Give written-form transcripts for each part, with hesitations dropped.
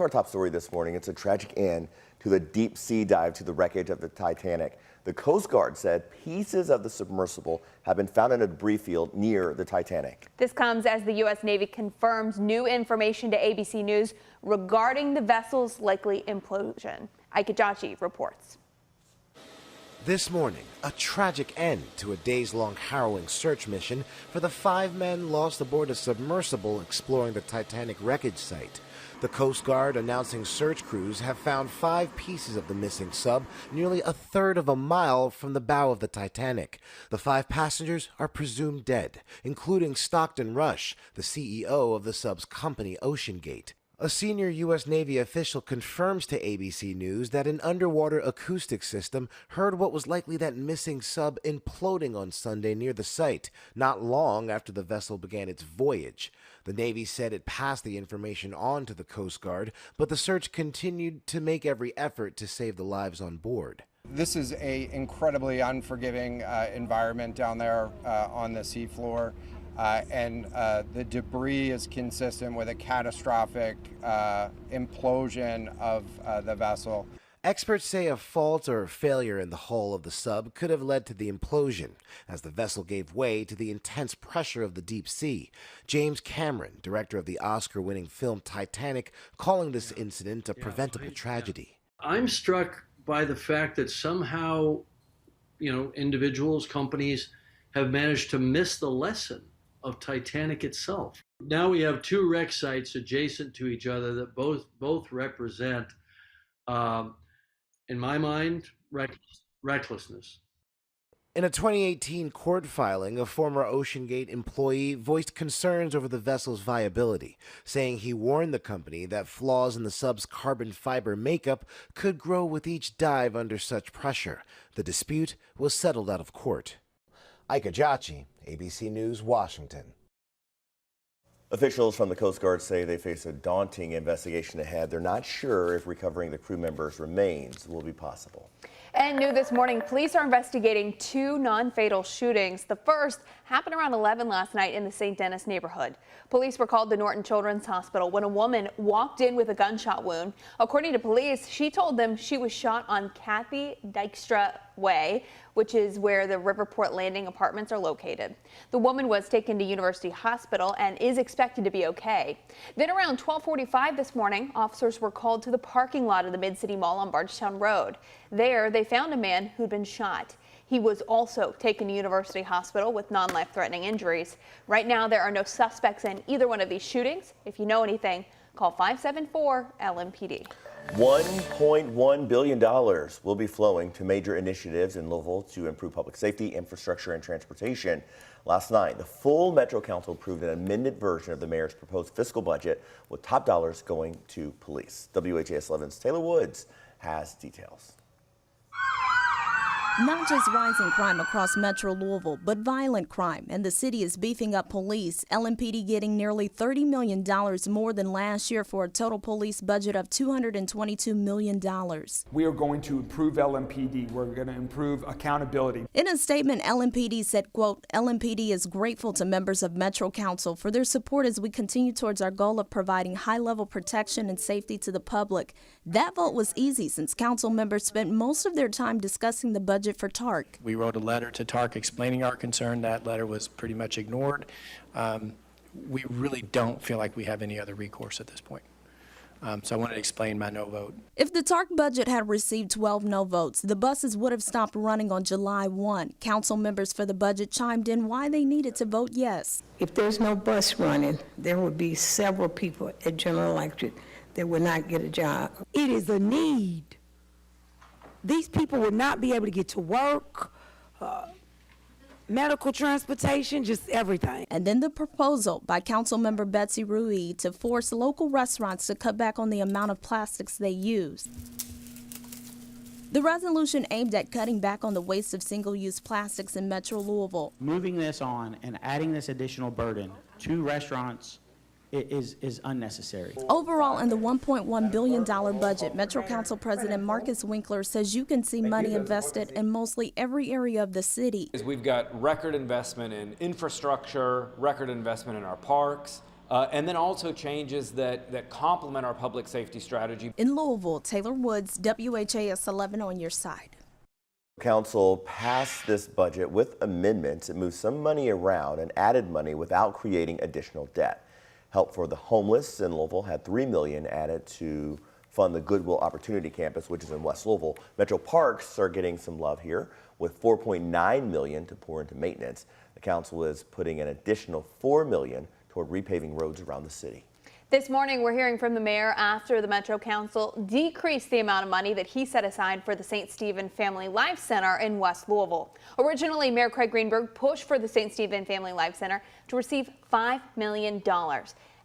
Our top story this morning, it's a tragic end to the deep sea dive to the wreckage of the Titanic. The Coast Guard said pieces of the submersible have been found in a debris field near the Titanic. This comes as the U.S. Navy confirms new information to ABC News regarding the vessel's likely implosion. Ike Jachi reports. This morning, a tragic end to a days-long harrowing search mission for the 5 men lost aboard a submersible exploring the Titanic wreckage site. The Coast Guard announcing search crews have found 5 pieces of the missing sub nearly a third of a mile from the bow of the Titanic. The 5 passengers are presumed dead, including Stockton Rush, the CEO of the sub's company OceanGate. A senior U.S. Navy official confirms to ABC News that an underwater acoustic system heard what was likely that missing sub imploding on Sunday near the site, not long after the vessel began its voyage. The Navy said it passed the information on to the Coast Guard, but the search continued to make every effort to save the lives on board. This is an incredibly unforgiving environment down there on the seafloor. And the debris is consistent with a catastrophic implosion of the vessel. Experts say a fault or failure in the hull of the sub could have led to the implosion, as the vessel gave way to the intense pressure of the deep sea. James Cameron, director of the Oscar-winning film Titanic, calling this incident a preventable tragedy. I'm struck by the fact that somehow, individuals, companies have managed to miss the lesson of Titanic itself. Now we have 2 wreck sites adjacent to each other that both represent, in my mind, recklessness. In a 2018 court filing, a former OceanGate employee voiced concerns over the vessel's viability, saying he warned the company that flaws in the sub's carbon fiber makeup could grow with each dive under such pressure. The dispute was settled out of court. Ike Jachi, ABC News, Washington. Officials from the Coast Guard say they face a daunting investigation ahead. They're not sure if recovering the crew members' remains will be possible. And new this morning, police are investigating 2 non-fatal shootings. The first happened around 11 last night in the St. Denis neighborhood. Police were called to Norton Children's Hospital when a woman walked in with a gunshot wound. According to police, she told them she was shot on Kathy Dykstra Way, which is where the Riverport Landing apartments are located. The woman was taken to University Hospital and is expected to be okay. Then around 12:45 this morning, officers were called to the parking lot of the Mid-City Mall on Bardstown Road. There, they found a man who'd been shot. He was also taken to University Hospital with non-life-threatening injuries. Right now, there are no suspects in either one of these shootings. If you know anything, call 574-LMPD. $1.1 billion will be flowing to major initiatives in Louisville to improve public safety, infrastructure, and transportation. Last night, the full Metro Council approved an amended version of the mayor's proposed fiscal budget, with top dollars going to police. WHAS11's Taylor Woods has details. Not just rising crime across Metro Louisville, but violent crime, and the city is beefing up police. LMPD getting nearly $30 million more than last year for a total police budget of $222 million. We are going to improve LMPD. We're going to improve accountability. In a statement, LMPD said, quote, LMPD is grateful to members of Metro Council for their support as we continue towards our goal of providing high-level protection and safety to the public. That vote was easy since council members spent most of their time discussing the budget for TARC. We wrote a letter to TARC explaining our concern. That letter was pretty much ignored. We really don't feel like we have any other recourse at this point. So I wanted to explain my no vote. If the TARC budget had received 12 no votes, the buses would have stopped running on July 1. Council members for the budget chimed in why they needed to vote yes. If there's no bus running, there would be several people at General Electric that would not get a job. It is a need. These people would not be able to get to work, medical transportation, just everything. And then the proposal by Councilmember Betsy Rui to force local restaurants to cut back on the amount of plastics they use. The resolution aimed at cutting back on the waste of single-use plastics in Metro Louisville. Moving this on and adding this additional burden to restaurants is unnecessary. Overall, in the $1.1 billion budget, Metro Council President Marcus Winkler says you can see money invested in mostly every area of the city. We've got record investment in infrastructure, record investment in our parks, and then also changes that complement our public safety strategy. In Louisville, Taylor Woods, WHAS11 on your side. Council passed this budget with amendments. It moved some money around and added money without creating additional debt. Help for the homeless in Louisville had $3 million added to fund the Goodwill Opportunity Campus, which is in West Louisville. Metro Parks are getting some love here with $4.9 million to pour into maintenance. The council is putting an additional $4 million toward repaving roads around the city. This morning, we're hearing from the mayor after the Metro Council decreased the amount of money that he set aside for the St. Stephen Family Life Center in West Louisville. Originally, Mayor Craig Greenberg pushed for the St. Stephen Family Life Center to receive $5 million.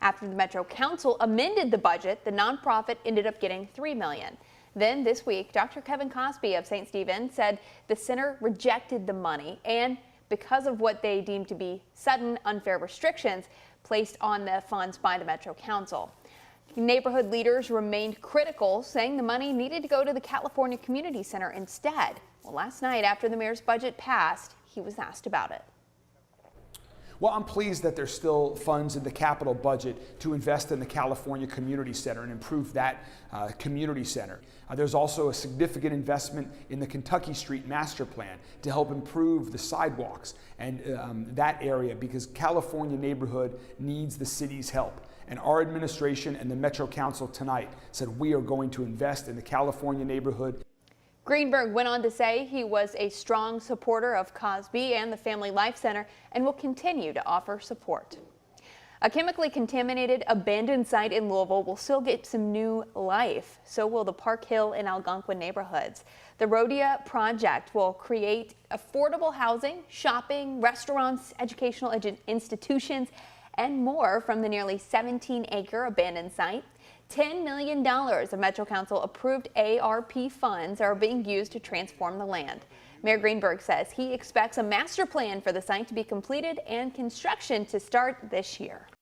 After the Metro Council amended the budget, the nonprofit ended up getting $3 million. Then this week, Dr. Kevin Cosby of St. Stephen said the center rejected the money and because of what they deemed to be sudden, unfair restrictions placed on the funds by the Metro Council. Neighborhood leaders remained critical, saying the money needed to go to the California Community Center instead. Well, last night, after the mayor's budget passed, he was asked about it. Well, I'm pleased that there's still funds in the capital budget to invest in the California Community Center and improve that community center. There's also a significant investment in the Kentucky Street Master Plan to help improve the sidewalks and that area because California neighborhood needs the city's help. And our administration and the Metro Council tonight said we are going to invest in the California neighborhood. Greenberg went on to say he was a strong supporter of Cosby and the Family Life Center and will continue to offer support. A chemically contaminated abandoned site in Louisville will still get some new life. So will the Park Hill and Algonquin neighborhoods. The Rhodia project will create affordable housing, shopping, restaurants, educational institutions, and more from the nearly 17-acre abandoned site. $10 million of Metro Council approved ARP funds are being used to transform the land. Mayor Greenberg says he expects a master plan for the site to be completed and construction to start this year.